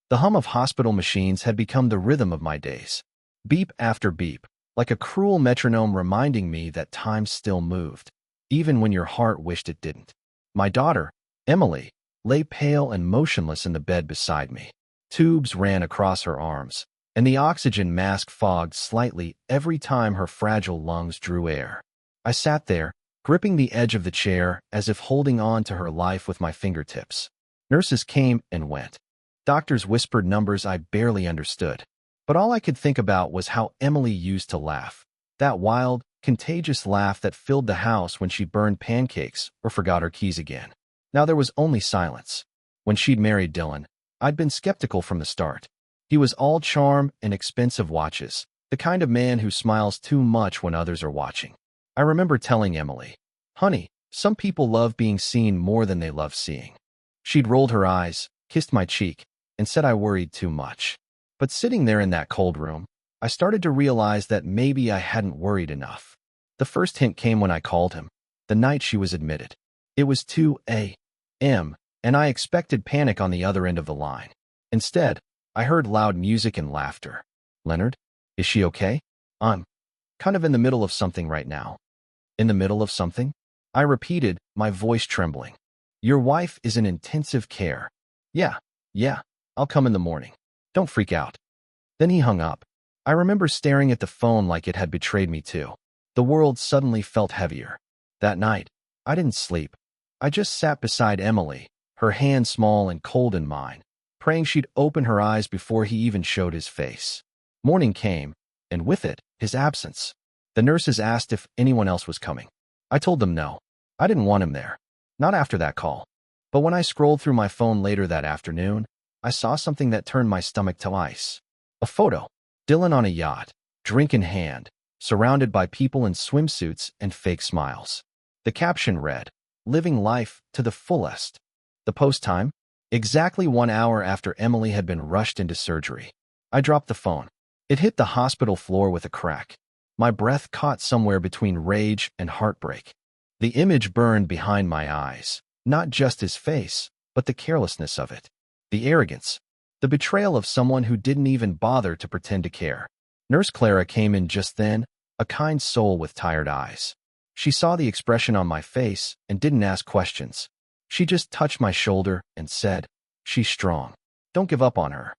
The hum of hospital machines had become the rhythm of my days. Beep after beep, like a cruel metronome reminding me that time still moved, even when your heart wished it didn't. My daughter, Emily, lay pale and motionless in the bed beside me. Tubes ran across her arms, and the oxygen mask fogged slightly every time her fragile lungs drew air. I sat there, gripping the edge of the chair as if holding on to her life with my fingertips. Nurses came and went. Doctors whispered numbers I barely understood. But all I could think about was how Emily used to laugh. That wild, contagious laugh that filled the house when she burned pancakes or forgot her keys again. Now there was only silence. When she'd married Dylan, I'd been skeptical from the start. He was all charm and expensive watches, the kind of man who smiles too much when others are watching. I remember telling Emily, "Honey, some people love being seen more than they love seeing." She'd rolled her eyes, kissed my cheek, and said I worried too much. But sitting there in that cold room, I started to realize that maybe I hadn't worried enough. The first hint came when I called him, the night she was admitted. It was 2 a.m., and I expected panic on the other end of the line. Instead, I heard loud music and laughter. "Leonard, is she okay? I'm kind of in the middle of something right now." "In the middle of something?" I repeated, my voice trembling. "Your wife is in intensive care." Yeah, I'll come in the morning. Don't freak out." Then he hung up. I remember staring at the phone like it had betrayed me too. The world suddenly felt heavier. That night, I didn't sleep. I just sat beside Emily, her hand small and cold in mine, praying she'd open her eyes before he even showed his face. Morning came, and with it, his absence. The nurses asked if anyone else was coming. I told them no. I didn't want him there. Not after that call. But when I scrolled through my phone later that afternoon, I saw something that turned my stomach to ice. A photo. Dylan on a yacht, drink in hand, surrounded by people in swimsuits and fake smiles. The caption read, "Living life to the fullest." The post time? Exactly 1 hour after Emily had been rushed into surgery. I dropped the phone. It hit the hospital floor with a crack. My breath caught somewhere between rage and heartbreak. The image burned behind my eyes, not just his face, but the carelessness of it. The arrogance. The betrayal of someone who didn't even bother to pretend to care. Nurse Clara came in just then, a kind soul with tired eyes. She saw the expression on my face and didn't ask questions. She just touched my shoulder and said, "She's strong. Don't give up on her."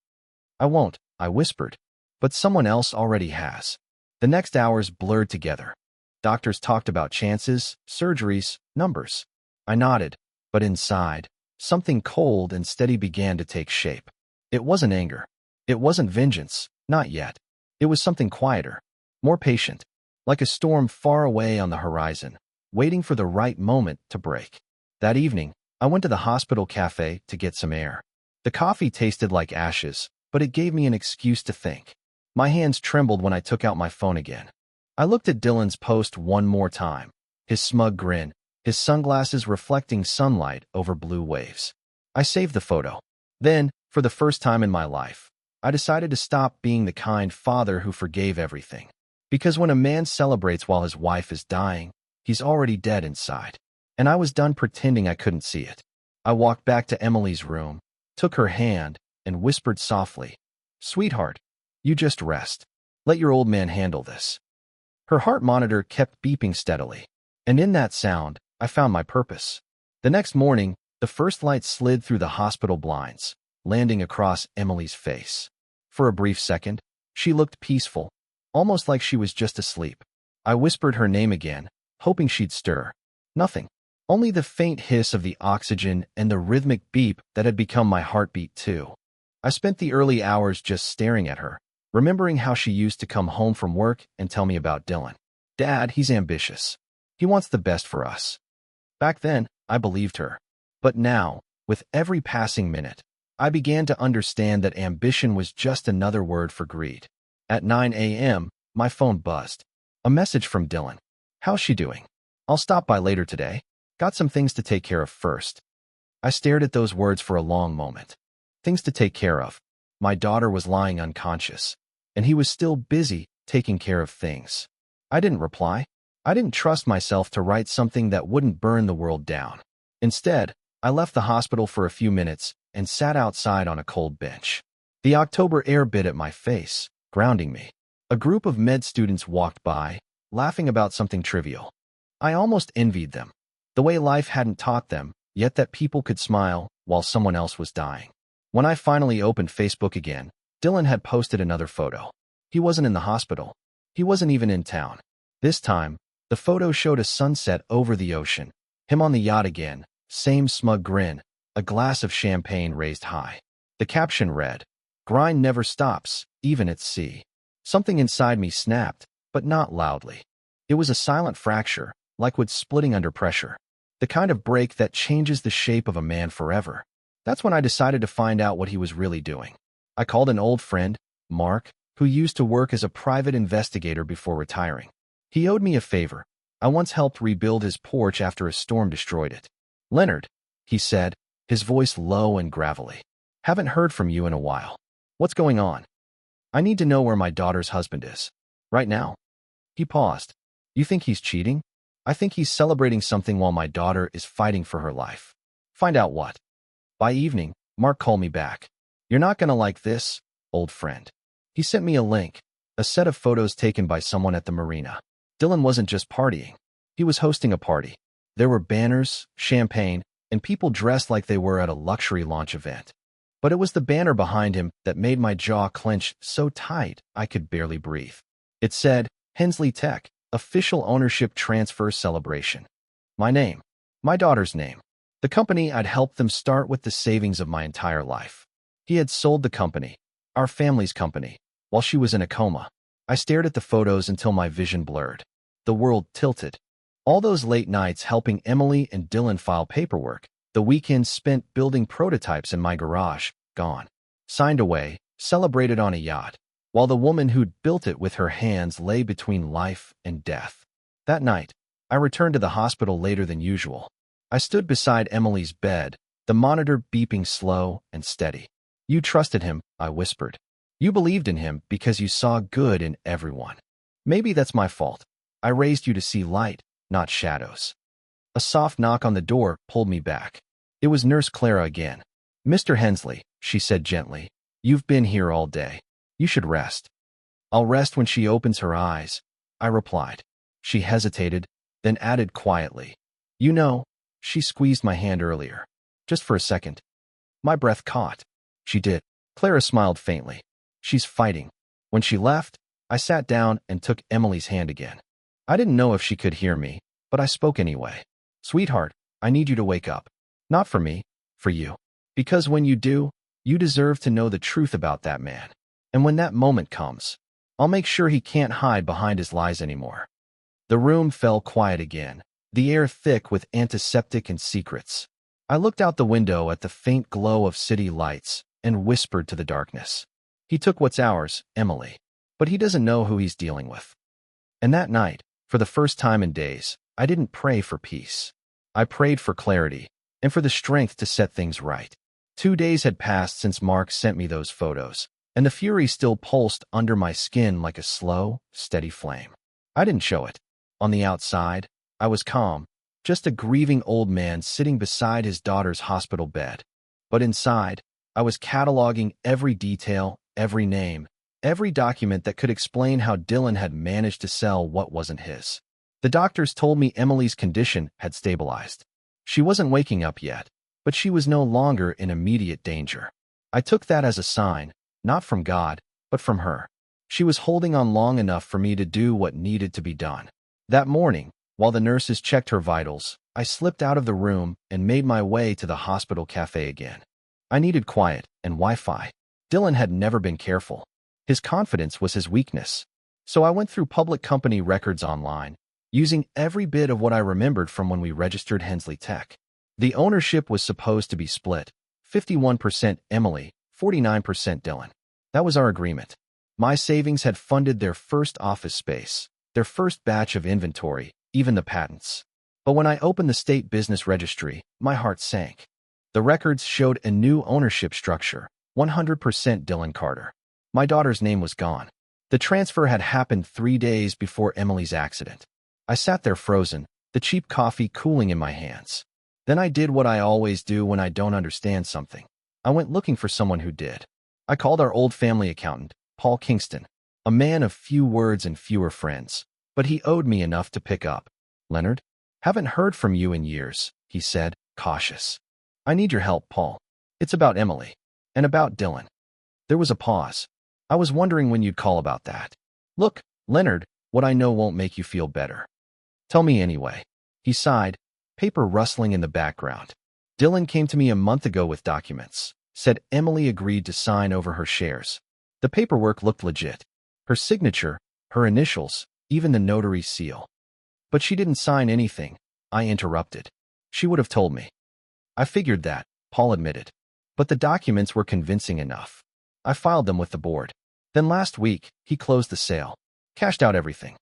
"I won't," I whispered. "But someone else already has." The next hours blurred together. Doctors talked about chances, surgeries, numbers. I nodded, but inside, something cold and steady began to take shape. It wasn't anger. It wasn't vengeance, not yet. It was something quieter, more patient, like a storm far away on the horizon, waiting for the right moment to break. That evening, I went to the hospital cafe to get some air. The coffee tasted like ashes, but it gave me an excuse to think. My hands trembled when I took out my phone again. I looked at Dylan's post one more time, his smug grin, his sunglasses reflecting sunlight over blue waves. I saved the photo. Then, for the first time in my life, I decided to stop being the kind father who forgave everything. Because when a man celebrates while his wife is dying, he's already dead inside. And I was done pretending I couldn't see it. I walked back to Emily's room, took her hand, and whispered softly, "Sweetheart, you just rest. Let your old man handle this." Her heart monitor kept beeping steadily, and in that sound, I found my purpose. The next morning, the first light slid through the hospital blinds, landing across Emily's face. For a brief second, she looked peaceful, almost like she was just asleep. I whispered her name again, hoping she'd stir. Nothing. Only the faint hiss of the oxygen and the rhythmic beep that had become my heartbeat too. I spent the early hours just staring at her, remembering how she used to come home from work and tell me about Dylan. "Dad, he's ambitious. He wants the best for us." Back then, I believed her. But now, with every passing minute, I began to understand that ambition was just another word for greed. At 9 a.m., my phone buzzed. A message from Dylan. "How's she doing? I'll stop by later today. Got some things to take care of first." I stared at those words for a long moment. Things to take care of. My daughter was lying unconscious, and he was still busy taking care of things. I didn't reply. I didn't trust myself to write something that wouldn't burn the world down. Instead, I left the hospital for a few minutes and sat outside on a cold bench. The October air bit at my face, grounding me. A group of med students walked by, laughing about something trivial. I almost envied them. The way life hadn't taught them, yet that people could smile while someone else was dying. When I finally opened Facebook again, Dylan had posted another photo. He wasn't in the hospital. He wasn't even in town. This time, the photo showed a sunset over the ocean. Him on the yacht again, same smug grin, a glass of champagne raised high. The caption read, "Grind never stops, even at sea." Something inside me snapped, but not loudly. It was a silent fracture, like wood splitting under pressure. The kind of break that changes the shape of a man forever. That's when I decided to find out what he was really doing. I called an old friend, Mark, who used to work as a private investigator before retiring. He owed me a favor. I once helped rebuild his porch after a storm destroyed it. "Leonard," he said, his voice low and gravelly. "Haven't heard from you in a while. What's going on? I need to know where my daughter's husband is. Right now." He paused. "You think he's cheating? I think he's celebrating something while my daughter is fighting for her life." "Find out what." By evening, Mark called me back. "You're not gonna like this, old friend." He sent me a link, a set of photos taken by someone at the marina. Dylan wasn't just partying. He was hosting a party. There were banners, champagne, and people dressed like they were at a luxury launch event. But it was the banner behind him that made my jaw clench so tight I could barely breathe. It said, "Hensley Tech, Official Ownership Transfer Celebration." My name. My daughter's name. The company I'd helped them start with the savings of my entire life. He had sold the company, our family's company, while she was in a coma. I stared at the photos until my vision blurred. The world tilted. All those late nights helping Emily and Dylan file paperwork, the weekends spent building prototypes in my garage, gone. Signed away, celebrated on a yacht, while the woman who'd built it with her hands lay between life and death. That night, I returned to the hospital later than usual. I stood beside Emily's bed, the monitor beeping slow and steady. "You trusted him," I whispered. "You believed in him because you saw good in everyone. Maybe that's my fault. I raised you to see light, not shadows." A soft knock on the door pulled me back. It was Nurse Clara again. "Mr. Hensley," she said gently, "you've been here all day. You should rest." "I'll rest when she opens her eyes," I replied. She hesitated, then added quietly, "You know, she squeezed my hand earlier. Just for a second." My breath caught. "She did." Clara smiled faintly. "She's fighting." When she left, I sat down and took Emily's hand again. I didn't know if she could hear me, but I spoke anyway. "Sweetheart, I need you to wake up. Not for me, for you. Because when you do, you deserve to know the truth about that man. And when that moment comes, I'll make sure he can't hide behind his lies anymore." The room fell quiet again, the air thick with antiseptic and secrets. I looked out the window at the faint glow of city lights and whispered to the darkness, "He took what's ours, Emily, but he doesn't know who he's dealing with." And that night, for the first time in days, I didn't pray for peace. I prayed for clarity and for the strength to set things right. 2 days had passed since Mark sent me those photos, and the fury still pulsed under my skin like a slow, steady flame. I didn't show it. On the outside, I was calm, just a grieving old man sitting beside his daughter's hospital bed. But inside, I was cataloging every detail, every name, every document that could explain how Dylan had managed to sell what wasn't his. The doctors told me Emily's condition had stabilized. She wasn't waking up yet, but she was no longer in immediate danger. I took that as a sign, not from God, but from her. She was holding on long enough for me to do what needed to be done. That morning, while the nurses checked her vitals, I slipped out of the room and made my way to the hospital cafe again. I needed quiet and Wi-Fi. Dylan had never been careful. His confidence was his weakness. So I went through public company records online, using every bit of what I remembered from when we registered Hensley Tech. The ownership was supposed to be split, 51% Emily, 49% Dylan. That was our agreement. My savings had funded their first office space, their first batch of inventory, even the patents. But when I opened the state business registry, my heart sank. The records showed a new ownership structure, 100% Dylan Carter. My daughter's name was gone. The transfer had happened 3 days before Emily's accident. I sat there frozen, the cheap coffee cooling in my hands. Then I did what I always do when I don't understand something. I went looking for someone who did. I called our old family accountant, Paul Kingston, a man of few words and fewer friends, but he owed me enough to pick up. Leonard, haven't heard from you in years, he said, cautious. I need your help, Paul. It's about Emily. And about Dylan. There was a pause. I was wondering when you'd call about that. Look, Leonard, what I know won't make you feel better. Tell me anyway. He sighed, paper rustling in the background. Dylan came to me a month ago with documents. Said Emily agreed to sign over her shares. The paperwork looked legit. Her signature, her initials, even the notary seal. But she didn't sign anything, I interrupted. She would have told me. I figured that, Paul admitted. But the documents were convincing enough. I filed them with the board. Then last week, he closed the sale. Cashed out everything.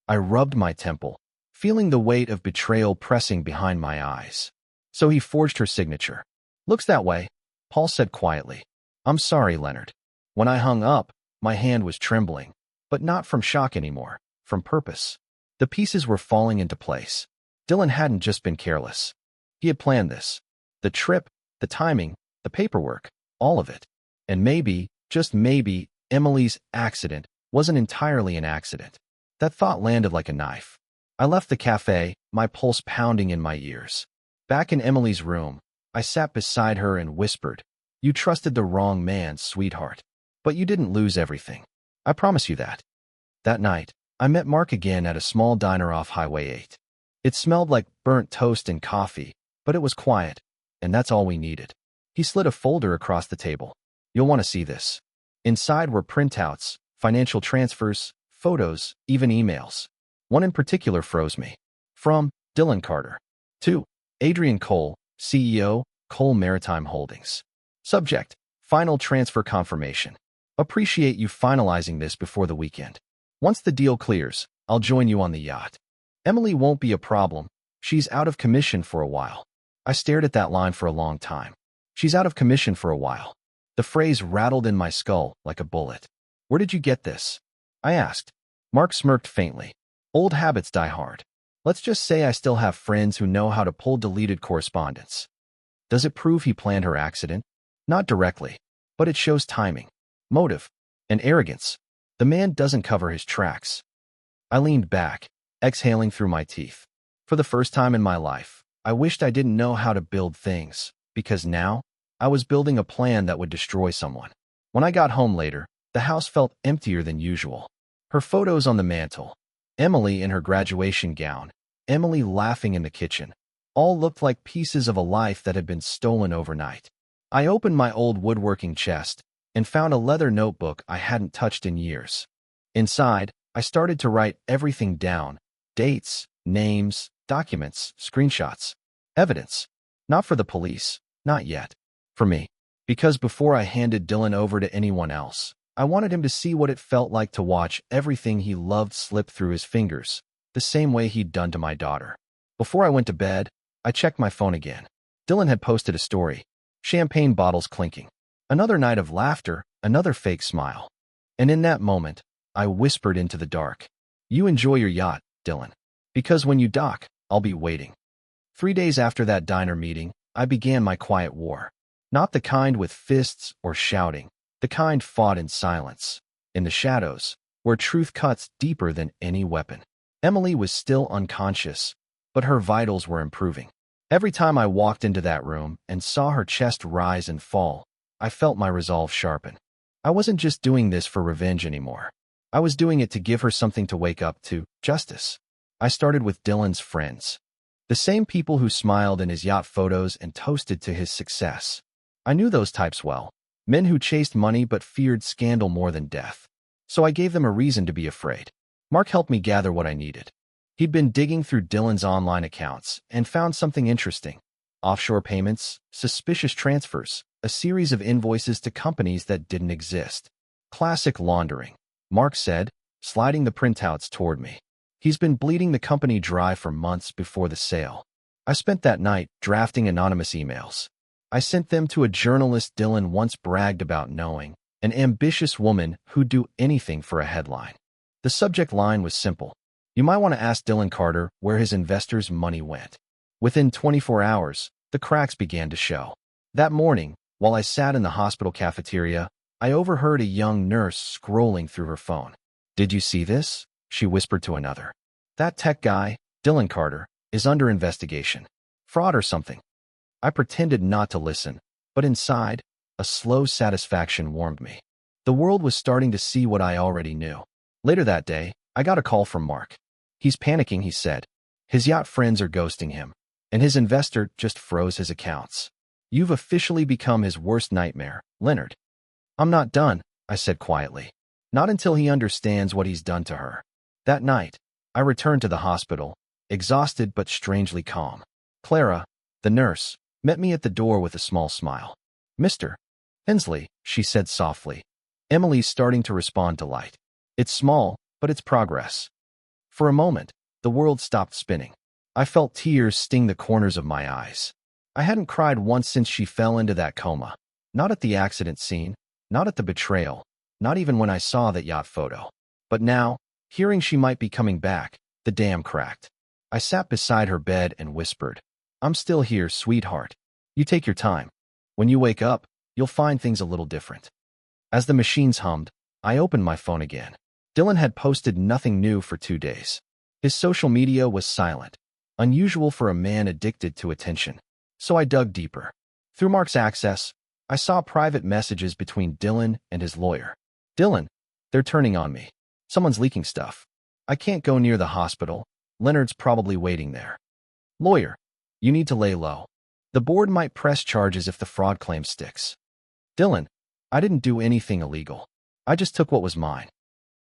I rubbed my temple, feeling the weight of betrayal pressing behind my eyes. So he forged her signature. Looks that way, Paul said quietly. I'm sorry, Leonard. When I hung up, my hand was trembling, but not from shock anymore, from purpose. The pieces were falling into place. Dylan hadn't just been careless. He had planned this. The trip, the timing, the paperwork, all of it. And maybe, just maybe, Emily's accident wasn't entirely an accident. That thought landed like a knife. I left the cafe, my pulse pounding in my ears. Back in Emily's room, I sat beside her and whispered, "You trusted the wrong man, sweetheart. But you didn't lose everything. I promise you that." That night, I met Mark again at a small diner off Highway 8. It smelled like burnt toast and coffee, but it was quiet, and that's all we needed. He slid a folder across the table. You'll want to see this. Inside were printouts, financial transfers, photos, even emails. One in particular froze me. From Dylan Carter. To Adrian Cole, CEO, Cole Maritime Holdings. Subject, final transfer confirmation. Appreciate you finalizing this before the weekend. Once the deal clears, I'll join you on the yacht. Emily won't be a problem. She's out of commission for a while. I stared at that line for a long time. She's out of commission for a while. The phrase rattled in my skull like a bullet. Where did you get this? I asked. Mark smirked faintly. Old habits die hard. Let's just say I still have friends who know how to pull deleted correspondence. Does it prove he planned her accident? Not directly, but it shows timing, motive, and arrogance. The man doesn't cover his tracks. I leaned back, exhaling through my teeth. For the first time in my life, I wished I didn't know how to build things, because now, I was building a plan that would destroy someone. When I got home later, the house felt emptier than usual. Her photos on the mantle, Emily in her graduation gown, Emily laughing in the kitchen, all looked like pieces of a life that had been stolen overnight. I opened my old woodworking chest and found a leather notebook I hadn't touched in years. Inside, I started to write everything down: dates, names, documents, screenshots, evidence. Not for the police, not yet. For me. Because before I handed Dylan over to anyone else, I wanted him to see what it felt like to watch everything he loved slip through his fingers, the same way he'd done to my daughter. Before I went to bed, I checked my phone again. Dylan had posted a story. Champagne bottles clinking. Another night of laughter, another fake smile. And in that moment, I whispered into the dark, "You enjoy your yacht, Dylan. Because when you dock, I'll be waiting." 3 days after that diner meeting, I began my quiet war. Not the kind with fists or shouting, the kind fought in silence, in the shadows, where truth cuts deeper than any weapon. Emily was still unconscious, but her vitals were improving. Every time I walked into that room and saw her chest rise and fall, I felt my resolve sharpen. I wasn't just doing this for revenge anymore. I was doing it to give her something to wake up to: justice. I started with Dylan's friends. The same people who smiled in his yacht photos and toasted to his success. I knew those types well. Men who chased money but feared scandal more than death. So I gave them a reason to be afraid. Mark helped me gather what I needed. He'd been digging through Dylan's online accounts and found something interesting. Offshore payments, suspicious transfers, a series of invoices to companies that didn't exist. Classic laundering, Mark said, sliding the printouts toward me. He's been bleeding the company dry for months before the sale. I spent that night drafting anonymous emails. I sent them to a journalist Dylan once bragged about knowing, an ambitious woman who'd do anything for a headline. The subject line was simple. You might want to ask Dylan Carter where his investors' money went. Within 24 hours, the cracks began to show. That morning, while I sat in the hospital cafeteria, I overheard a young nurse scrolling through her phone. "Did you see this?" she whispered to another. "That tech guy, Dylan Carter, is under investigation. Fraud or something." I pretended not to listen, but inside, a slow satisfaction warmed me. The world was starting to see what I already knew. Later that day, I got a call from Mark. "He's panicking," he said. "His yacht friends are ghosting him, and his investor just froze his accounts. You've officially become his worst nightmare, Leonard." "I'm not done," I said quietly. "Not until he understands what he's done to her." That night, I returned to the hospital, exhausted but strangely calm. Clara, the nurse, met me at the door with a small smile. "Mr. Hensley," she said softly. "Emily's starting to respond to light. It's small, but it's progress." For a moment, the world stopped spinning. I felt tears sting the corners of my eyes. I hadn't cried once since she fell into that coma. Not at the accident scene, not at the betrayal, not even when I saw that yacht photo. But now, hearing she might be coming back, the dam cracked. I sat beside her bed and whispered, "I'm still here, sweetheart. You take your time. When you wake up, you'll find things a little different." As the machines hummed, I opened my phone again. Dylan had posted nothing new for 2 days. His social media was silent, unusual for a man addicted to attention. So I dug deeper. Through Mark's access, I saw private messages between Dylan and his lawyer. "Dylan, they're turning on me. Someone's leaking stuff. I can't go near the hospital. Leonard's probably waiting there." "Lawyer, you need to lay low. The board might press charges if the fraud claim sticks." "Dylan, I didn't do anything illegal. I just took what was mine."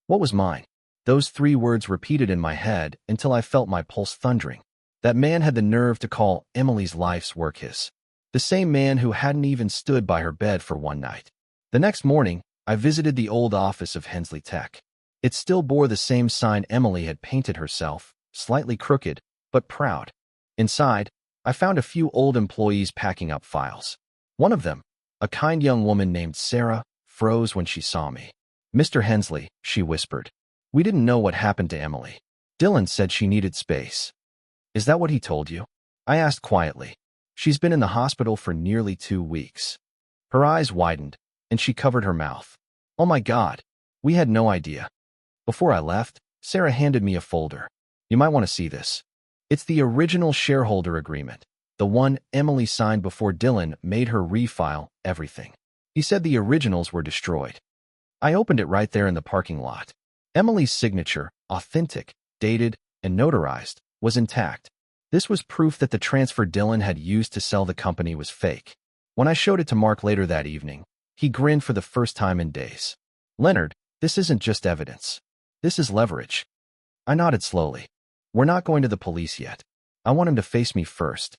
What was mine? Those 3 words repeated in my head until I felt my pulse thundering. That man had the nerve to call Emily's life's work his. The same man who hadn't even stood by her bed for one night. The next morning, I visited the old office of Hensley Tech. It still bore the same sign Emily had painted herself, slightly crooked, but proud. Inside, I found a few old employees packing up files. One of them, a kind young woman named Sarah, froze when she saw me. "Mr. Hensley," she whispered. "We didn't know what happened to Emily. Dylan said she needed space." "Is that what he told you?" I asked quietly. "She's been in the hospital for nearly 2 weeks." Her eyes widened, and she covered her mouth. "Oh my God, we had no idea." Before I left, Sarah handed me a folder. "You might want to see this. It's the original shareholder agreement, the one Emily signed before Dylan made her refile everything. He said the originals were destroyed." I opened it right there in the parking lot. Emily's signature, authentic, dated, and notarized, was intact. This was proof that the transfer Dylan had used to sell the company was fake. When I showed it to Mark later that evening, he grinned for the first time in days. "Leonard, this isn't just evidence. This is leverage." I nodded slowly. "We're not going to the police yet. I want him to face me first."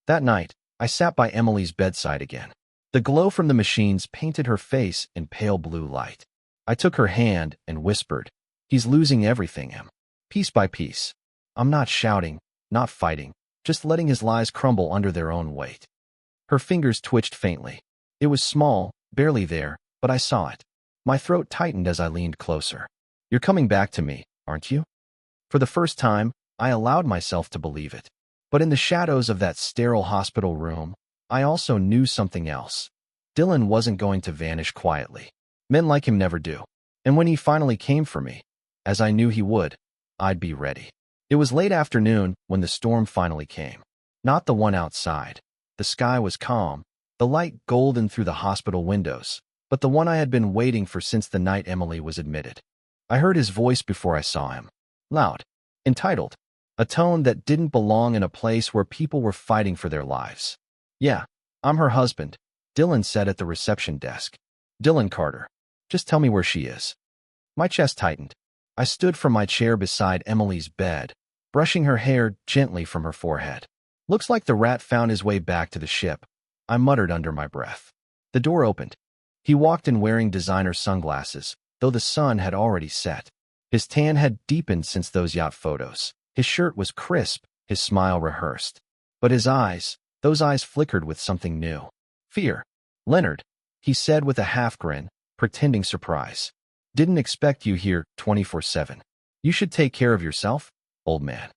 That night, I sat by Emily's bedside again. The glow from the machines painted her face in pale blue light. I took her hand and whispered, "He's losing everything, Em. Piece by piece." I'm not shouting, not fighting, just letting his lies crumble under their own weight. Her fingers twitched faintly. It was small, barely there, but I saw it. My throat tightened as I leaned closer. "You're coming back to me, aren't you?" For the first time, I allowed myself to believe it. But in the shadows of that sterile hospital room, I also knew something else. Dylan wasn't going to vanish quietly. Men like him never do. And when he finally came for me, as I knew he would, I'd be ready. It was late afternoon when the storm finally came. Not the one outside. The sky was calm, the light golden through the hospital windows, but the one I had been waiting for since the night Emily was admitted. I heard his voice before I saw him. Loud. Entitled. A tone that didn't belong in a place where people were fighting for their lives. "Yeah, I'm her husband," Dylan said at the reception desk. "Dylan Carter. Just tell me where she is." My chest tightened. I stood from my chair beside Emily's bed, brushing her hair gently from her forehead. "Looks like the rat found his way back to the ship," I muttered under my breath. The door opened. He walked in wearing designer sunglasses, though the sun had already set. His tan had deepened since those yacht photos. His shirt was crisp, his smile rehearsed. But his eyes, those eyes flickered with something new. Fear. "Leonard," he said with a half grin, pretending surprise. "Didn't expect you here 24/7. You should take care of yourself, old man."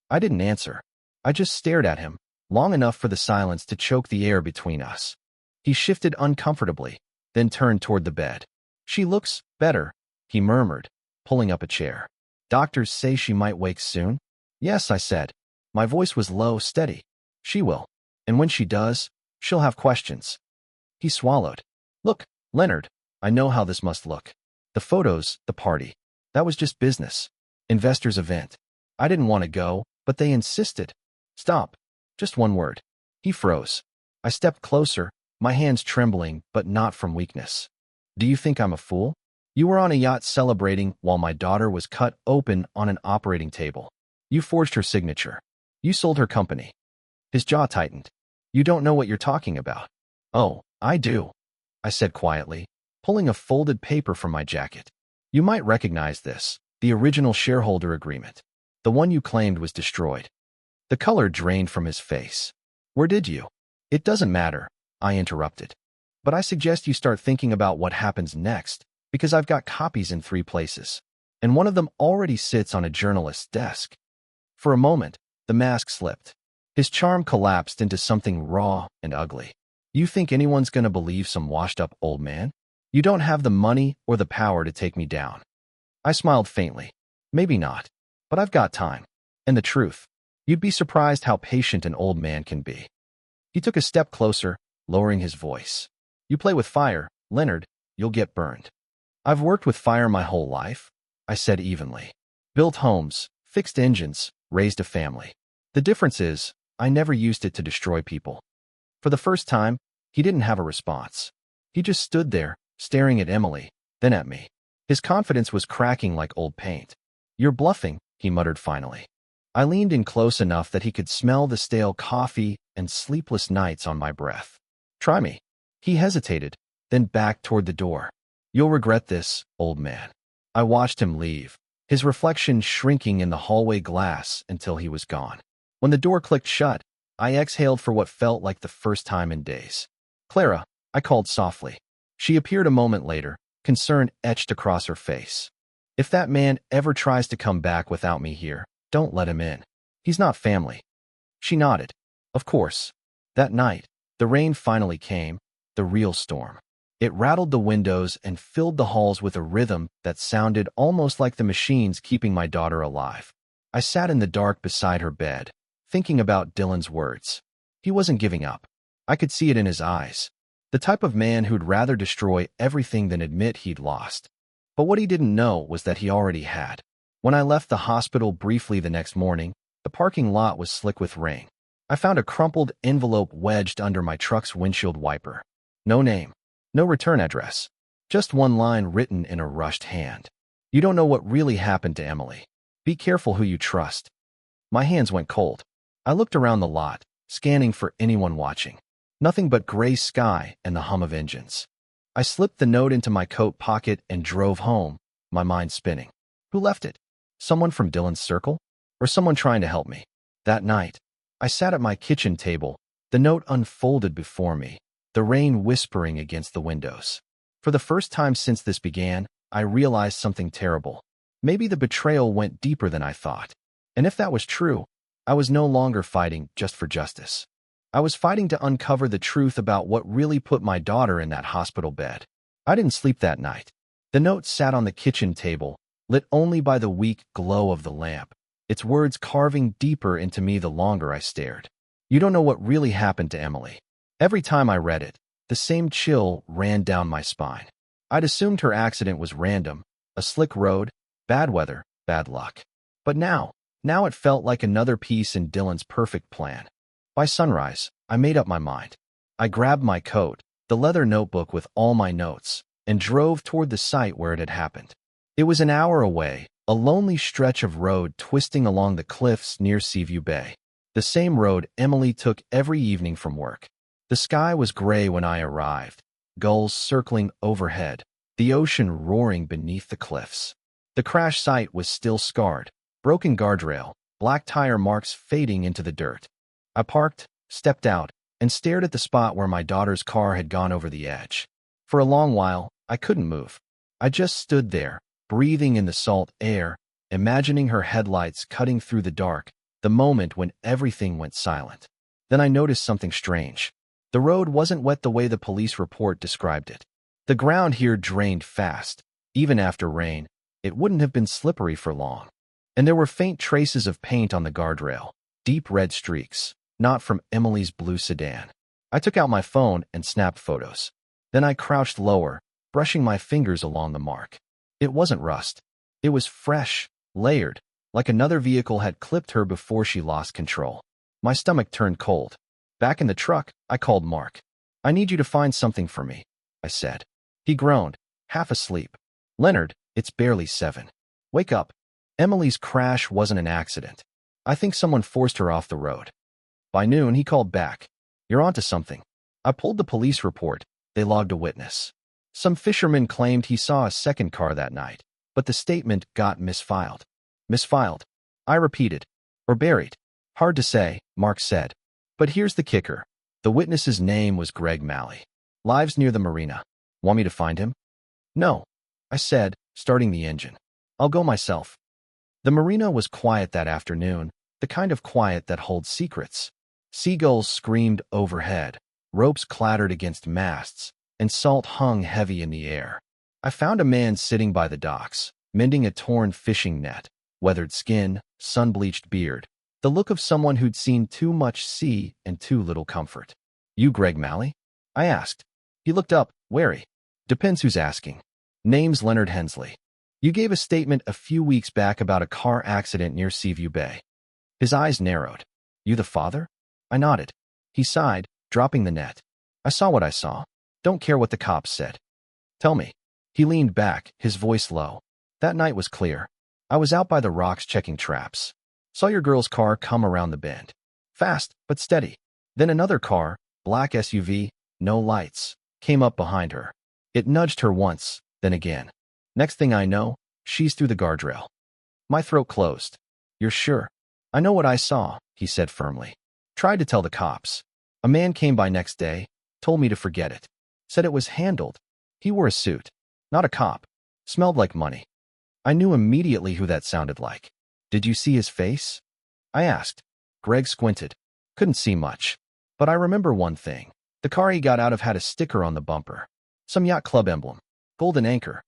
I didn't answer. I just stared at him, long enough for the silence to choke the air between us. He shifted uncomfortably, then turned toward the bed. She looks better, he murmured, pulling up a chair. Doctors say she might wake soon? Yes, I said. My voice was low, steady. She will. And when she does, she'll have questions. He swallowed. Look, Leonard, I know how this must look. The photos, the party. That was just business. Investors' event. I didn't want to go, but they insisted. Stop. Just one word. He froze. I stepped closer, my hands trembling, but not from weakness. Do you think I'm a fool? You were on a yacht celebrating while my daughter was cut open on an operating table. You forged her signature. You sold her company. His jaw tightened. You don't know what you're talking about. Oh, I do, I said quietly, pulling a folded paper from my jacket. You might recognize this, the original shareholder agreement. The one you claimed was destroyed. The color drained from his face. Where did you? It doesn't matter, I interrupted. But I suggest you start thinking about what happens next, because I've got copies in 3 places, and one of them already sits on a journalist's desk. For a moment, the mask slipped. His charm collapsed into something raw and ugly. You think anyone's going to believe some washed-up old man? You don't have the money or the power to take me down. I smiled faintly. Maybe not, but I've got time. And the truth. You'd be surprised how patient an old man can be. He took a step closer, lowering his voice. You play with fire, Leonard, you'll get burned. I've worked with fire my whole life, I said evenly. Built homes, fixed engines, raised a family. The difference is, I never used it to destroy people. For the first time, he didn't have a response. He just stood there, staring at Emily, then at me. His confidence was cracking like old paint. You're bluffing, he muttered finally. I leaned in close enough that he could smell the stale coffee and sleepless nights on my breath. Try me. He hesitated, then backed toward the door. You'll regret this, old man. I watched him leave, his reflection shrinking in the hallway glass until he was gone. When the door clicked shut, I exhaled for what felt like the first time in days. Clara, I called softly. She appeared a moment later, concern etched across her face. If that man ever tries to come back without me here, don't let him in. He's not family. She nodded. Of course. That night, the rain finally came, the real storm. It rattled the windows and filled the halls with a rhythm that sounded almost like the machines keeping my daughter alive. I sat in the dark beside her bed, thinking about Dylan's words. He wasn't giving up. I could see it in his eyes. The type of man who'd rather destroy everything than admit he'd lost. But what he didn't know was that he already had. When I left the hospital briefly the next morning, the parking lot was slick with rain. I found a crumpled envelope wedged under my truck's windshield wiper. No name. No return address. Just one line written in a rushed hand. You don't know what really happened to Emily. Be careful who you trust. My hands went cold. I looked around the lot, scanning for anyone watching. Nothing but gray sky and the hum of engines. I slipped the note into my coat pocket and drove home, my mind spinning. Who left it? Someone from Dylan's circle? Or someone trying to help me? That night, I sat at my kitchen table, the note unfolded before me, the rain whispering against the windows. For the first time since this began, I realized something terrible. Maybe the betrayal went deeper than I thought. And if that was true, I was no longer fighting just for justice. I was fighting to uncover the truth about what really put my daughter in that hospital bed. I didn't sleep that night. The note sat on the kitchen table, lit only by the weak glow of the lamp, its words carving deeper into me the longer I stared. You don't know what really happened to Emily. Every time I read it, the same chill ran down my spine. I'd assumed her accident was random, a slick road, bad weather, bad luck. But now it felt like another piece in Dylan's perfect plan. By sunrise, I made up my mind. I grabbed my coat, the leather notebook with all my notes, and drove toward the site where it had happened. It was an hour away, a lonely stretch of road twisting along the cliffs near Seaview Bay. The same road Emily took every evening from work. The sky was gray when I arrived, gulls circling overhead, the ocean roaring beneath the cliffs. The crash site was still scarred, broken guardrail, black tire marks fading into the dirt. I parked, stepped out, and stared at the spot where my daughter's car had gone over the edge. For a long while, I couldn't move. I just stood there, breathing in the salt air, imagining her headlights cutting through the dark, the moment when everything went silent. Then I noticed something strange. The road wasn't wet the way the police report described it. The ground here drained fast. Even after rain, it wouldn't have been slippery for long. And there were faint traces of paint on the guardrail, deep red streaks, not from Emily's blue sedan. I took out my phone and snapped photos. Then I crouched lower, brushing my fingers along the mark. It wasn't rust. It was fresh, layered, like another vehicle had clipped her before she lost control. My stomach turned cold. Back in the truck, I called Mark. "I need you to find something for me," I said. He groaned, half asleep. "Leonard, it's barely 7. Wake up. Emily's crash wasn't an accident. I think someone forced her off the road." By noon, he called back. "You're onto something." I pulled the police report. They logged a witness. Some fisherman claimed he saw a second car that night, but the statement got misfiled. Misfiled? I repeated. Or buried? Hard to say, Mark said. But here's the kicker. The witness's name was Greg Malley. Lives near the marina. Want me to find him? No, I said, starting the engine. I'll go myself. The marina was quiet that afternoon, the kind of quiet that holds secrets. Seagulls screamed overhead, ropes clattered against masts, and salt hung heavy in the air. I found a man sitting by the docks, mending a torn fishing net, weathered skin, sun-bleached beard, the look of someone who'd seen too much sea and too little comfort. "You Greg Malley?" I asked. He looked up, wary. "Depends who's asking. Name's Leonard Hensley. You gave a statement a few weeks back about a car accident near Seaview Bay." His eyes narrowed. "You the father?" I nodded. He sighed, dropping the net. "I saw what I saw. Don't care what the cops said." "Tell me." He leaned back, his voice low. "That night was clear. I was out by the rocks checking traps. Saw your girl's car come around the bend. Fast, but steady. Then another car, black SUV, no lights, came up behind her. It nudged her once, then again. Next thing I know, she's through the guardrail." My throat closed. "You're sure?" "I know what I saw," he said firmly. "Tried to tell the cops. A man came by next day, told me to forget it. Said it was handled. He wore a suit. Not a cop. Smelled like money." I knew immediately who that sounded like. "Did you see his face?" I asked. Greg squinted. "Couldn't see much. But I remember one thing. The car he got out of had a sticker on the bumper. Some yacht club emblem. Golden anchor."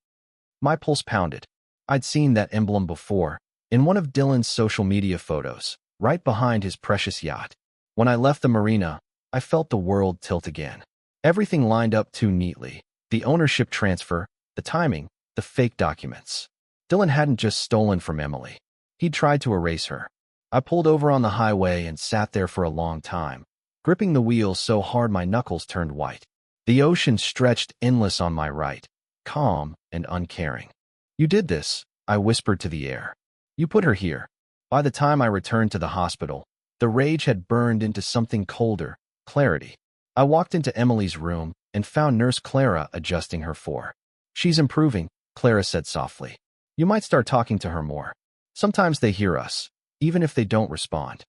My pulse pounded. I'd seen that emblem before, in one of Dylan's social media photos, right behind his precious yacht. When I left the marina, I felt the world tilt again. Everything lined up too neatly. The ownership transfer, the timing, the fake documents. Dylan hadn't just stolen from Emily. He'd tried to erase her. I pulled over on the highway and sat there for a long time, gripping the wheel so hard my knuckles turned white. The ocean stretched endless on my right, calm and uncaring. "You did this," I whispered to the air. "You put her here." By the time I returned to the hospital, the rage had burned into something colder, clarity. I walked into Emily's room and found Nurse Clara adjusting her for. "She's improving," Clara said softly. "You might start talking to her more. Sometimes they hear us, even if they don't respond."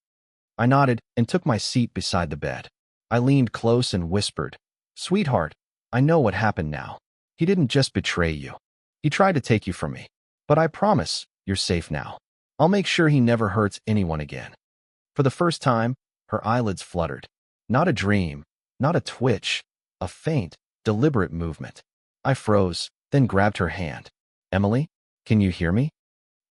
I nodded and took my seat beside the bed. I leaned close and whispered, "Sweetheart, I know what happened now. He didn't just betray you. He tried to take you from me. But I promise you're safe now. I'll make sure he never hurts anyone again." For the first time, her eyelids fluttered. Not a dream, not a twitch, a faint, deliberate movement. I froze, then grabbed her hand. "Emily, can you hear me?"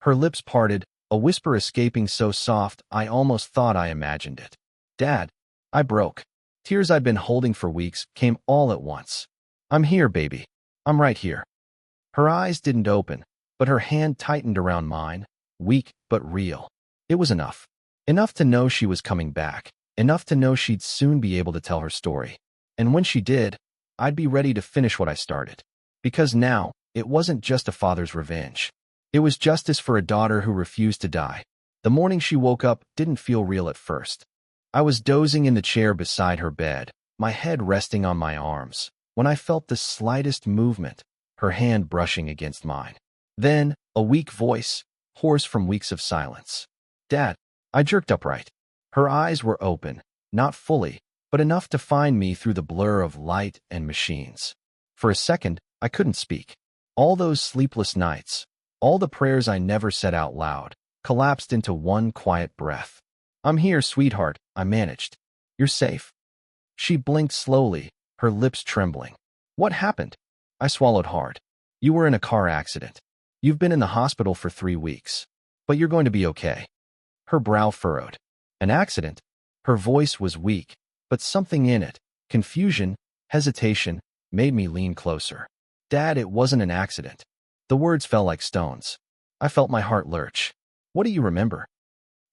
Her lips parted, a whisper escaping so soft I almost thought I imagined it. "Dad," I broke. Tears I'd been holding for weeks came all at once. "I'm here, baby. I'm right here." Her eyes didn't open, but her hand tightened around mine, weak but real. It was enough. Enough to know she was coming back, enough to know she'd soon be able to tell her story. And when she did, I'd be ready to finish what I started. Because now, it wasn't just a father's revenge. It was justice for a daughter who refused to die. The morning she woke up didn't feel real at first. I was dozing in the chair beside her bed, my head resting on my arms, when I felt the slightest movement, her hand brushing against mine. Then, a weak voice, hoarse from weeks of silence. "Dad." I jerked upright. Her eyes were open, not fully, but enough to find me through the blur of light and machines. For a second, I couldn't speak. All those sleepless nights, all the prayers I never said out loud, collapsed into one quiet breath. "I'm here, sweetheart," I managed. "You're safe." She blinked slowly, her lips trembling. "What happened?" I swallowed hard. You were in a car accident. You've been in the hospital for 3 weeks. But you're going to be okay. Her brow furrowed. An accident? Her voice was weak, but something in it, confusion, hesitation, made me lean closer. Dad, it wasn't an accident. The words fell like stones. I felt my heart lurch. What do you remember?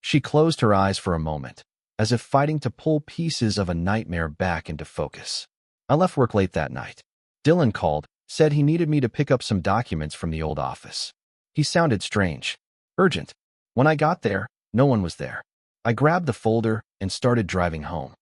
She closed her eyes for a moment, as if fighting to pull pieces of a nightmare back into focus. I left work late that night. Dylan called, said he needed me to pick up some documents from the old office. He sounded strange. Urgent. When I got there, no one was there. I grabbed the folder and started driving home.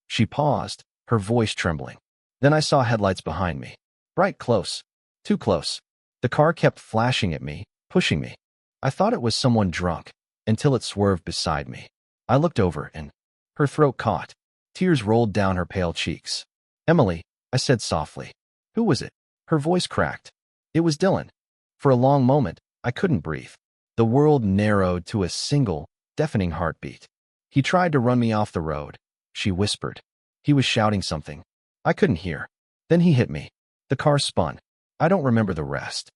She paused, her voice trembling. Then I saw headlights behind me. Right close. Too close. The car kept flashing at me, pushing me. I thought it was someone drunk, until it swerved beside me. I looked over and her throat caught. Tears rolled down her pale cheeks. Emily, I said softly. Who was it? Her voice cracked. It was Dylan. For a long moment, I couldn't breathe. The world narrowed to a single, deafening heartbeat. He tried to run me off the road, she whispered. He was shouting something. I couldn't hear. Then he hit me. The car spun. I don't remember the rest.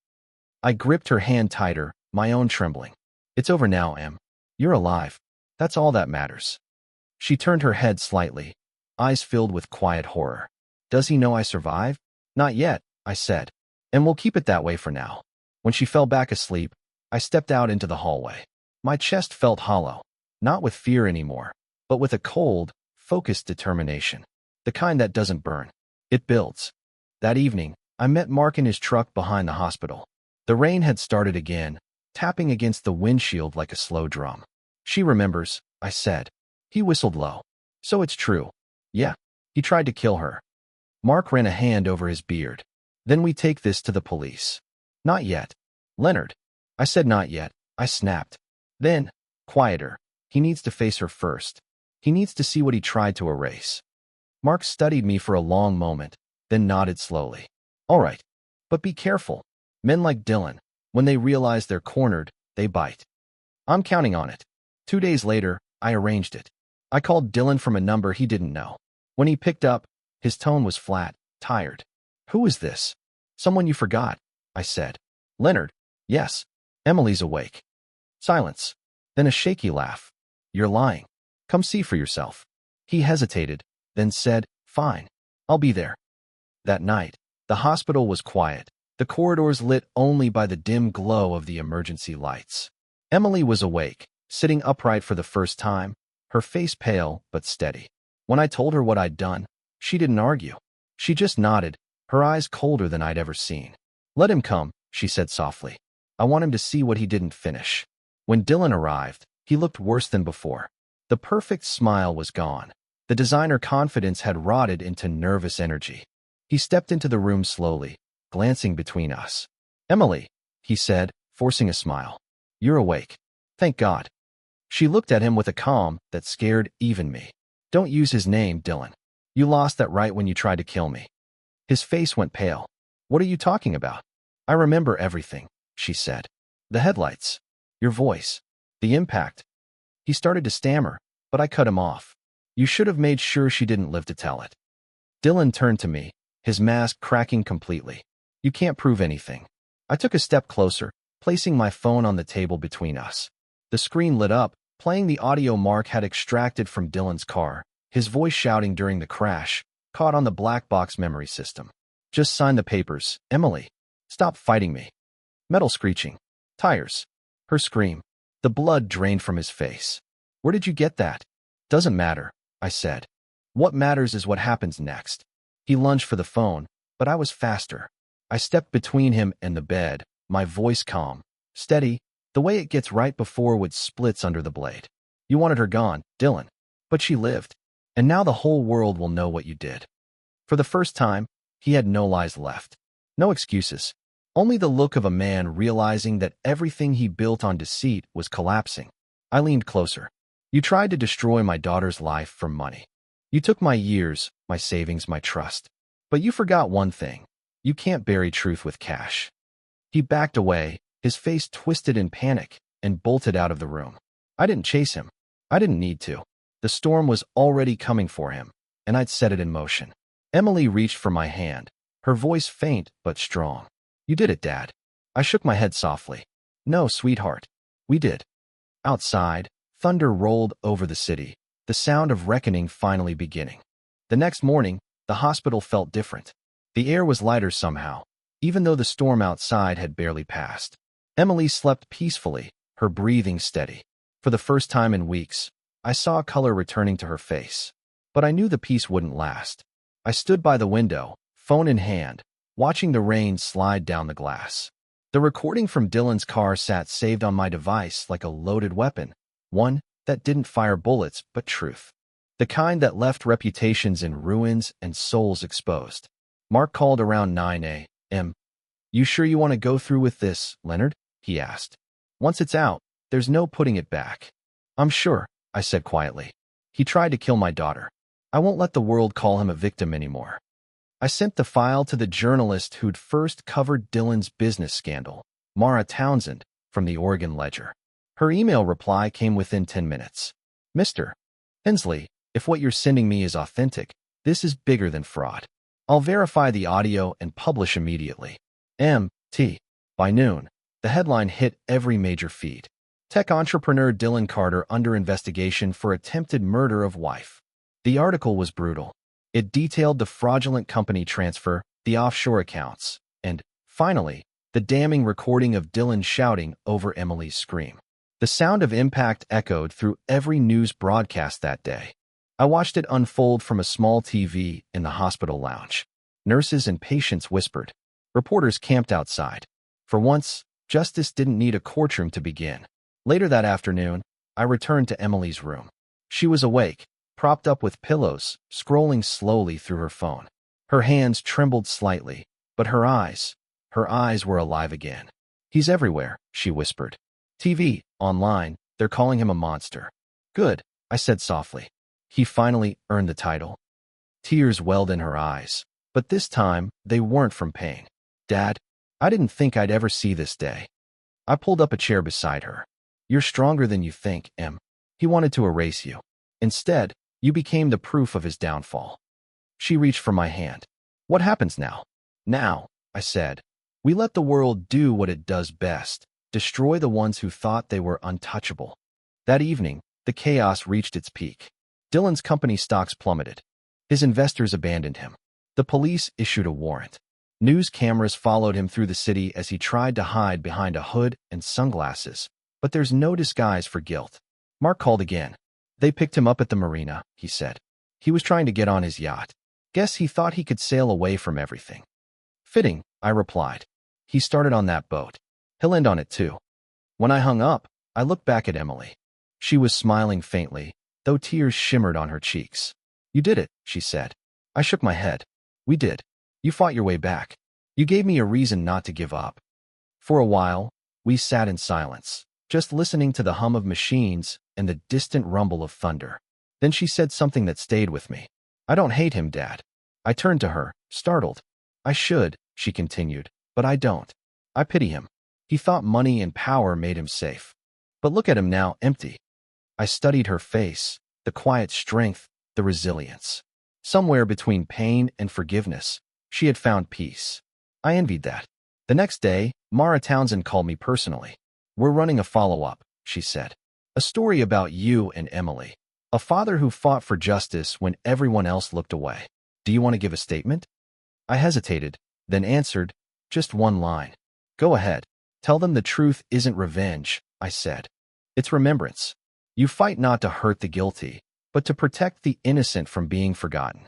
I gripped her hand tighter, my own trembling. It's over now, Em. You're alive. That's all that matters. She turned her head slightly, eyes filled with quiet horror. Does he know I survived? Not yet, I said. And we'll keep it that way for now. When she fell back asleep, I stepped out into the hallway. My chest felt hollow, not with fear anymore, but with a cold, focused determination. The kind that doesn't burn. It builds. That evening, I met Mark in his truck behind the hospital. The rain had started again, tapping against the windshield like a slow drum. She remembers, I said. He whistled low. So it's true. Yeah, he tried to kill her. Mark ran a hand over his beard. Then we take this to the police. Not yet. Leonard. I said not yet. I snapped. Then, quieter. He needs to face her first. He needs to see what he tried to erase. Mark studied me for a long moment, then nodded slowly. All right. But be careful. Men like Dylan, when they realize they're cornered, they bite. I'm counting on it. 2 days later, I arranged it. I called Dylan from a number he didn't know. When he picked up, his tone was flat, tired. Who is this? Someone you forgot, I said. Leonard. Yes. Emily's awake. Silence. Then a shaky laugh. You're lying. Come see for yourself. He hesitated, then said, Fine. I'll be there. That night, the hospital was quiet, the corridors lit only by the dim glow of the emergency lights. Emily was awake, sitting upright for the first time, her face pale but steady. When I told her what I'd done, she didn't argue. She just nodded, her eyes colder than I'd ever seen. Let him come, she said softly. I want him to see what he didn't finish. When Dylan arrived, he looked worse than before. The perfect smile was gone. The designer confidence had rotted into nervous energy. He stepped into the room slowly, glancing between us. Emily, he said, forcing a smile. You're awake. Thank God. She looked at him with a calm that scared even me. Don't use his name, Dylan. You lost that right when you tried to kill me. His face went pale. What are you talking about? I remember everything, she said. The headlights. Your voice. The impact. He started to stammer, but I cut him off. You should have made sure she didn't live to tell it. Dylan turned to me, his mask cracking completely. You can't prove anything. I took a step closer, placing my phone on the table between us. The screen lit up, playing the audio Mark had extracted from Dylan's car, his voice shouting during the crash, caught on the black box memory system. Just sign the papers, Emily. Stop fighting me. Metal screeching. Tires. Her scream. The blood drained from his face. Where did you get that? Doesn't matter, I said. What matters is what happens next. He lunged for the phone, but I was faster. I stepped between him and the bed, my voice calm, steady, the way it gets right before wood splits under the blade. You wanted her gone, Dylan. But she lived. And now the whole world will know what you did. For the first time, he had no lies left. No excuses. Only the look of a man realizing that everything he built on deceit was collapsing. I leaned closer. You tried to destroy my daughter's life for money. You took my years, my savings, my trust. But you forgot one thing. You can't bury truth with cash. He backed away, his face twisted in panic, and bolted out of the room. I didn't chase him. I didn't need to. The storm was already coming for him, and I'd set it in motion. Emily reached for my hand, her voice faint but strong. You did it, Dad. I shook my head softly. No, sweetheart. We did. Outside, thunder rolled over the city, the sound of reckoning finally beginning. The next morning, the hospital felt different. The air was lighter somehow, even though the storm outside had barely passed. Emily slept peacefully, her breathing steady. For the first time in weeks, I saw color returning to her face. But I knew the peace wouldn't last. I stood by the window, phone in hand, watching the rain slide down the glass. The recording from Dylan's car sat saved on my device like a loaded weapon, one that didn't fire bullets but truth. The kind that left reputations in ruins and souls exposed. Mark called around 9 a.m. You sure you want to go through with this, Leonard? He asked. Once it's out, there's no putting it back. I'm sure, I said quietly. He tried to kill my daughter. I won't let the world call him a victim anymore. I sent the file to the journalist who'd first covered Dylan's business scandal, Mara Townsend, from the Oregon Ledger. Her email reply came within 10 minutes. Mr. Hensley, if what you're sending me is authentic, this is bigger than fraud. I'll verify the audio and publish immediately. M.T. By noon, the headline hit every major feed. Tech entrepreneur Dylan Carter under investigation for attempted murder of wife. The article was brutal. It detailed the fraudulent company transfer, the offshore accounts, and, finally, the damning recording of Dylan shouting over Emily's scream. The sound of impact echoed through every news broadcast that day. I watched it unfold from a small TV in the hospital lounge. Nurses and patients whispered. Reporters camped outside. For once, justice didn't need a courtroom to begin. Later that afternoon, I returned to Emily's room. She was awake, propped up with pillows, scrolling slowly through her phone. Her hands trembled slightly, but her eyes were alive again. He's everywhere, she whispered. TV, online, they're calling him a monster. Good, I said softly. He finally earned the title. Tears welled in her eyes, but this time they weren't from pain. Dad, I didn't think I'd ever see this day. I pulled up a chair beside her. You're stronger than you think, Em. He wanted to erase you. Instead, you became the proof of his downfall. She reached for my hand. What happens now? Now, I said, we let the world do what it does best, destroy the ones who thought they were untouchable. That evening, the chaos reached its peak. Dylan's company stocks plummeted. His investors abandoned him. The police issued a warrant. News cameras followed him through the city as he tried to hide behind a hood and sunglasses. But there's no disguise for guilt. Mark called again. They picked him up at the marina, he said. He was trying to get on his yacht. Guess he thought he could sail away from everything. Fitting, I replied. He started on that boat. He'll end on it too. When I hung up, I looked back at Emily. She was smiling faintly, though tears shimmered on her cheeks. You did it, she said. I shook my head. We did. You fought your way back. You gave me a reason not to give up. For a while, we sat in silence, just listening to the hum of machines and the distant rumble of thunder. Then she said something that stayed with me. I don't hate him, Dad. I turned to her, startled. I should, she continued, but I don't. I pity him. He thought money and power made him safe. But look at him now, empty. I studied her face, the quiet strength, the resilience. Somewhere between pain and forgiveness, she had found peace. I envied that. The next day, Mara Townsend called me personally. We're running a follow-up, she said. A story about you and Emily. A father who fought for justice when everyone else looked away. Do you want to give a statement? I hesitated, then answered, just one line. Go ahead. Tell them the truth isn't revenge, I said. It's remembrance. You fight not to hurt the guilty, but to protect the innocent from being forgotten.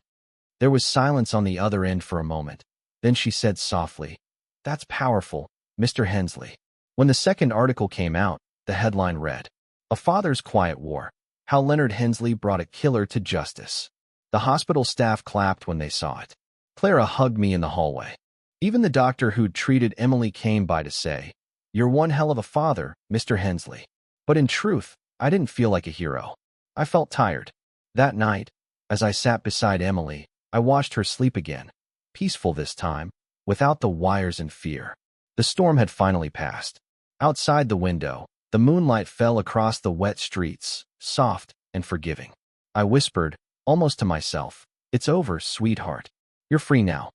There was silence on the other end for a moment. Then she said softly, That's powerful, Mr. Hensley. When the second article came out, the headline read, A Father's Quiet War, How Leonard Hensley Brought a Killer to Justice. The hospital staff clapped when they saw it. Clara hugged me in the hallway. Even the doctor who'd treated Emily came by to say, You're one hell of a father, Mr. Hensley. But in truth, I didn't feel like a hero. I felt tired. That night, as I sat beside Emily, I watched her sleep again. Peaceful this time, without the wires and fear. The storm had finally passed. Outside the window, the moonlight fell across the wet streets, soft and forgiving. I whispered, almost to myself, It's over, sweetheart. You're free now.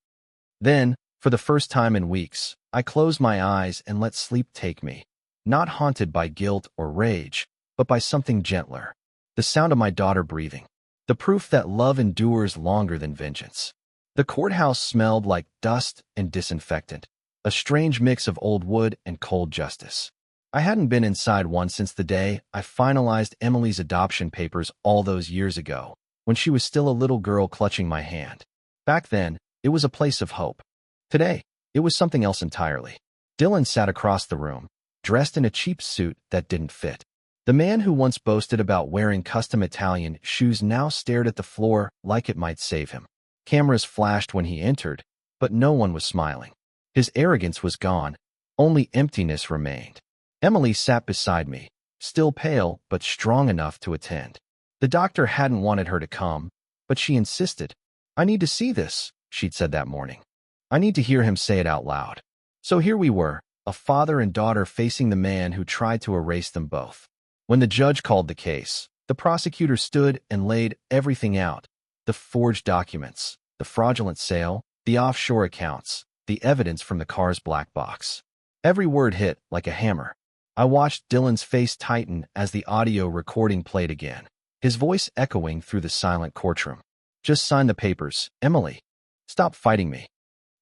Then, for the first time in weeks, I closed my eyes and let sleep take me, not haunted by guilt or rage, but by something gentler. The sound of my daughter breathing. The proof that love endures longer than vengeance. The courthouse smelled like dust and disinfectant, a strange mix of old wood and cold justice. I hadn't been inside one since the day I finalized Emily's adoption papers all those years ago, when she was still a little girl clutching my hand. Back then, it was a place of hope. Today, it was something else entirely. Dylan sat across the room, dressed in a cheap suit that didn't fit. The man who once boasted about wearing custom Italian shoes now stared at the floor like it might save him. Cameras flashed when he entered, but no one was smiling. His arrogance was gone. Only emptiness remained. Emily sat beside me, still pale but strong enough to attend. The doctor hadn't wanted her to come, but she insisted. "I need to see this," she'd said that morning. "I need to hear him say it out loud." So here we were, a father and daughter facing the man who tried to erase them both. When the judge called the case, the prosecutor stood and laid everything out. The forged documents, the fraudulent sale, the offshore accounts, the evidence from the car's black box. Every word hit like a hammer. I watched Dylan's face tighten as the audio recording played again, his voice echoing through the silent courtroom. "Just sign the papers, Emily. Stop fighting me."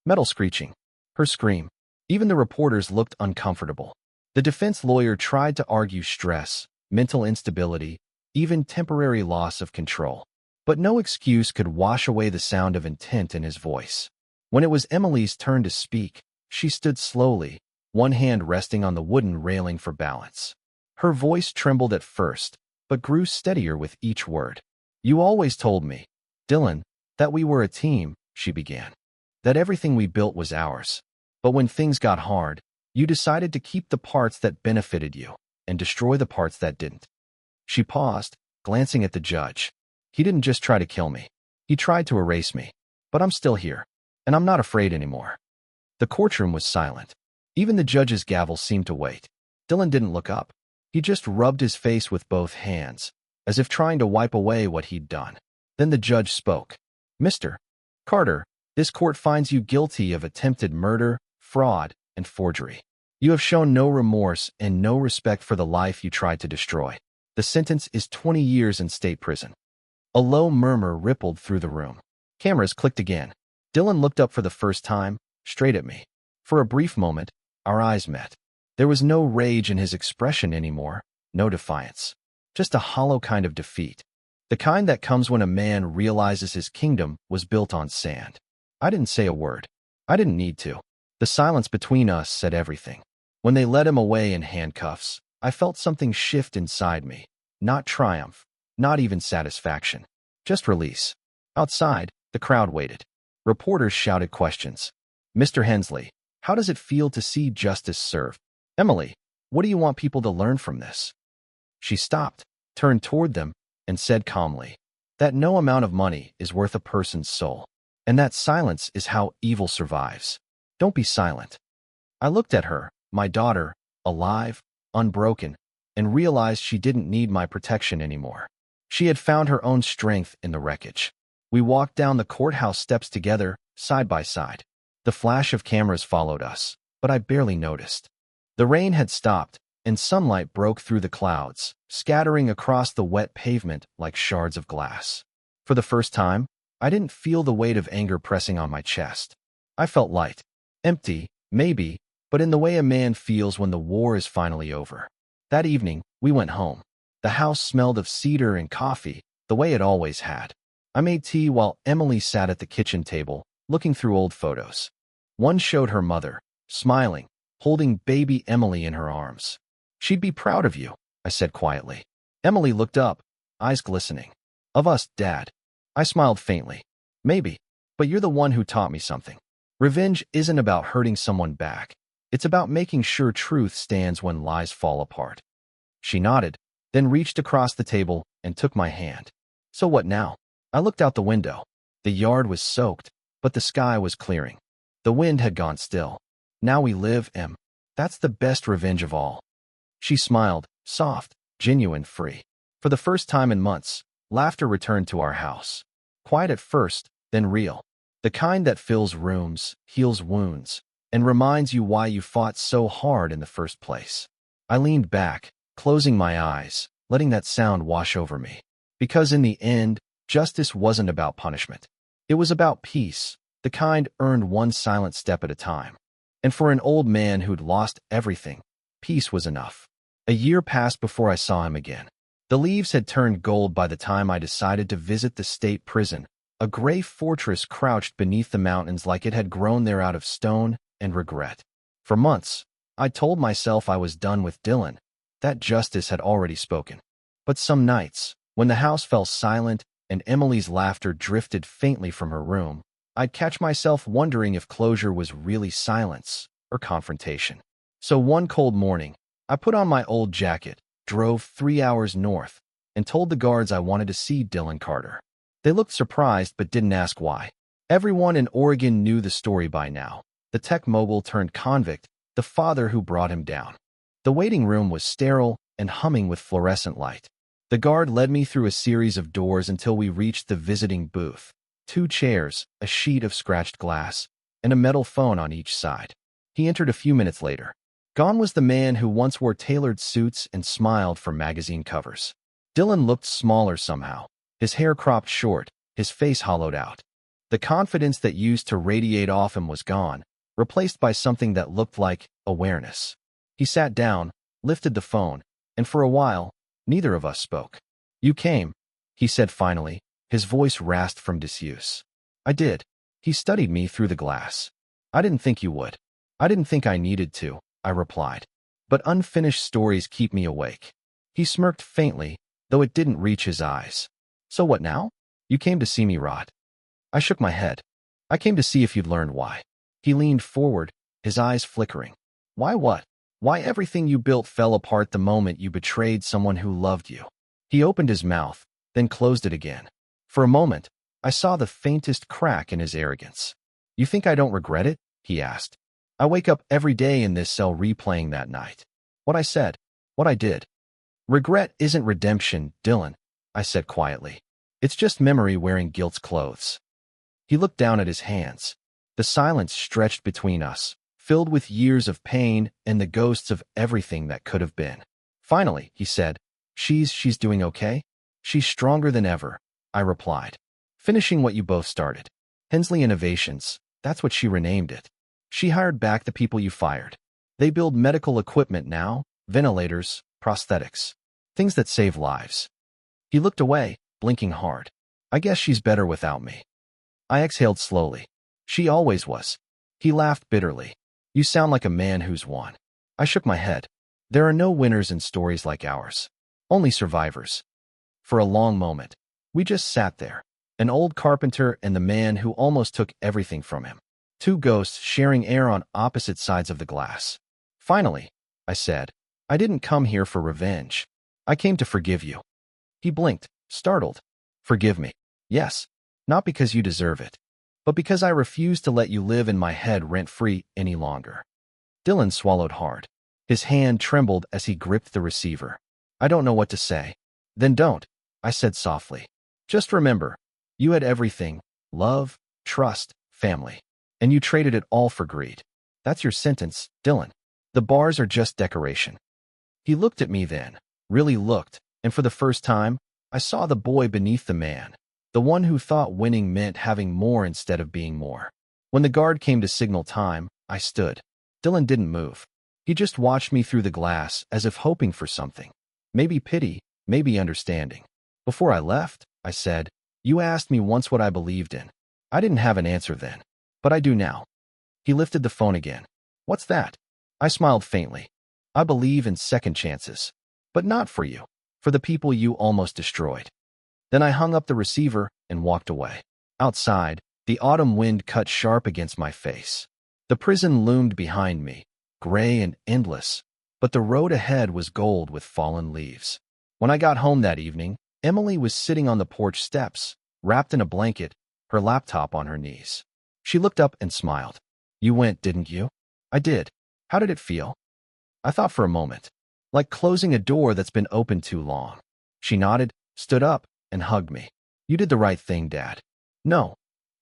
Metal screeching. Her scream. Even the reporters looked uncomfortable. The defense lawyer tried to argue stress, mental instability, even temporary loss of control. But no excuse could wash away the sound of intent in his voice. When it was Emily's turn to speak, she stood slowly, one hand resting on the wooden railing for balance. Her voice trembled at first, but grew steadier with each word. "You always told me, Dylan, that we were a team," she began. "That everything we built was ours. But when things got hard, you decided to keep the parts that benefited you and destroy the parts that didn't." She paused, glancing at the judge. "He didn't just try to kill me. He tried to erase me. But I'm still here, and I'm not afraid anymore." The courtroom was silent. Even the judge's gavel seemed to wait. Dylan didn't look up. He just rubbed his face with both hands, as if trying to wipe away what he'd done. Then the judge spoke. "Mr. Carter, this court finds you guilty of attempted murder, fraud, and forgery. You have shown no remorse and no respect for the life you tried to destroy. The sentence is 20 years in state prison." A low murmur rippled through the room. Cameras clicked again. Dylan looked up for the first time, straight at me. For a brief moment, our eyes met. There was no rage in his expression anymore, no defiance. Just a hollow kind of defeat. The kind that comes when a man realizes his kingdom was built on sand. I didn't say a word. I didn't need to. The silence between us said everything. When they led him away in handcuffs, I felt something shift inside me. Not triumph, not even satisfaction. Just release. Outside, the crowd waited. Reporters shouted questions. "Mr. Hensley, how does it feel to see justice served? Emily, what do you want people to learn from this?" She stopped, turned toward them, and said calmly, "That no amount of money is worth a person's soul, and that silence is how evil survives. Don't be silent." I looked at her, my daughter, alive, unbroken, and realized she didn't need my protection anymore. She had found her own strength in the wreckage. We walked down the courthouse steps together, side by side. The flash of cameras followed us, but I barely noticed. The rain had stopped, and sunlight broke through the clouds, scattering across the wet pavement like shards of glass. For the first time, I didn't feel the weight of anger pressing on my chest. I felt light. Empty, maybe, but in the way a man feels when the war is finally over. That evening, we went home. The house smelled of cedar and coffee, the way it always had. I made tea while Emily sat at the kitchen table, looking through old photos. One showed her mother, smiling, holding baby Emily in her arms. "She'd be proud of you," I said quietly. Emily looked up, eyes glistening. "Of us, Dad." I smiled faintly. "Maybe, but you're the one who taught me something. Revenge isn't about hurting someone back. It's about making sure truth stands when lies fall apart." She nodded, then reached across the table and took my hand. "So what now?" I looked out the window. The yard was soaked, but the sky was clearing. The wind had gone still. "Now we live, Em. That's the best revenge of all." She smiled, soft, genuine, free. For the first time in months, laughter returned to our house. Quiet at first, then real. The kind that fills rooms, heals wounds, and reminds you why you fought so hard in the first place. I leaned back, closing my eyes, letting that sound wash over me. Because in the end, justice wasn't about punishment. It was about peace, the kind earned one silent step at a time. And for an old man who'd lost everything, peace was enough. A year passed before I saw him again. The leaves had turned gold by the time I decided to visit the state prison. A gray fortress crouched beneath the mountains like it had grown there out of stone and regret. For months, I told myself I was done with Dylan, that justice had already spoken. But some nights, when the house fell silent and Emily's laughter drifted faintly from her room, I'd catch myself wondering if closure was really silence or confrontation. So one cold morning, I put on my old jacket, drove 3 hours north, and told the guards I wanted to see Dylan Carter. They looked surprised but didn't ask why. Everyone in Oregon knew the story by now. The tech mogul turned convict, the father who brought him down. The waiting room was sterile and humming with fluorescent light. The guard led me through a series of doors until we reached the visiting booth. 2 chairs, a sheet of scratched glass, and a metal phone on each side. He entered a few minutes later. Gone was the man who once wore tailored suits and smiled from magazine covers. Dylan looked smaller somehow, his hair cropped short, his face hollowed out. The confidence that used to radiate off him was gone, replaced by something that looked like awareness. He sat down, lifted the phone, and for a while, neither of us spoke. "You came," he said finally, his voice rasped from disuse. "I did." He studied me through the glass. "I didn't think you would. I didn't think I needed to," I replied. "But unfinished stories keep me awake." He smirked faintly, though it didn't reach his eyes. "So what now? You came to see me rot?" I shook my head. "I came to see if you'd learned why." He leaned forward, his eyes flickering. "Why what? Why everything you built fell apart the moment you betrayed someone who loved you." He opened his mouth, then closed it again. For a moment, I saw the faintest crack in his arrogance. "You think I don't regret it?" he asked. "I wake up every day in this cell replaying that night. What I said, what I did. Regret isn't redemption, Dylan," I said quietly. "It's just memory wearing guilt's clothes." He looked down at his hands. The silence stretched between us, filled with years of pain and the ghosts of everything that could have been. Finally, he said, She's doing okay? She's stronger than ever," I replied. "Finishing what you both started. Hensley Innovations, that's what she renamed it. She hired back the people you fired. They build medical equipment now, ventilators, prosthetics, things that save lives." He looked away, blinking hard. "I guess she's better without me." I exhaled slowly. "She always was." He laughed bitterly. "You sound like a man who's won." I shook my head. "There are no winners in stories like ours. Only survivors." For a long moment, we just sat there, an old carpenter and the man who almost took everything from him. 2 ghosts sharing air on opposite sides of the glass. "Finally," I said, "I didn't come here for revenge. I came to forgive you." He blinked, startled. "Forgive me?" "Yes. Not because you deserve it, but because I refuse to let you live in my head rent-free any longer." Dylan swallowed hard. His hand trembled as he gripped the receiver. "I don't know what to say." "Then don't," I said softly. "Just remember, you had everything, love, trust, family, and you traded it all for greed. That's your sentence, Dylan. The bars are just decoration." He looked at me then, really looked, and for the first time, I saw the boy beneath the man, the one who thought winning meant having more instead of being more. When the guard came to signal time, I stood. Dylan didn't move. He just watched me through the glass as if hoping for something. Maybe pity, maybe understanding. Before I left, I said, "You asked me once what I believed in. I didn't have an answer then, but I do now." He lifted the phone again. "What's that?" I smiled faintly. "I believe in second chances. But not for you. For the people you almost destroyed." Then I hung up the receiver and walked away. Outside, the autumn wind cut sharp against my face. The prison loomed behind me, gray and endless, but the road ahead was gold with fallen leaves. When I got home that evening, Emily was sitting on the porch steps, wrapped in a blanket, her laptop on her knees. She looked up and smiled. "You went, didn't you?" "I did. How did it feel?" I thought for a moment. "Like closing a door that's been open too long." She nodded, stood up, and hugged me. "You did the right thing, Dad." "No,"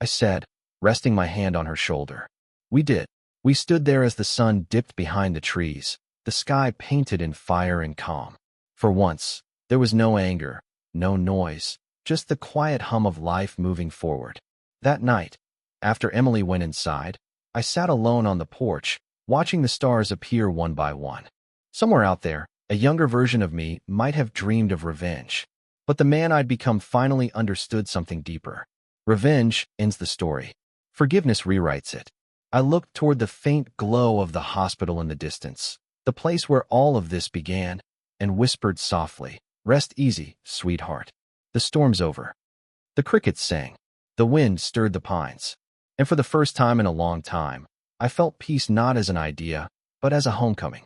I said, resting my hand on her shoulder. We did. We stood there as the sun dipped behind the trees, the sky painted in fire and calm. For once, there was no anger, no noise, just the quiet hum of life moving forward. That night, after Emily went inside, I sat alone on the porch, watching the stars appear one by one. Somewhere out there, a younger version of me might have dreamed of revenge. But the man I'd become finally understood something deeper. Revenge ends the story. Forgiveness rewrites it. I looked toward the faint glow of the hospital in the distance, the place where all of this began, and whispered softly, "Rest easy, sweetheart. The storm's over." The crickets sang. The wind stirred the pines. And for the first time in a long time, I felt peace not as an idea, but as a homecoming.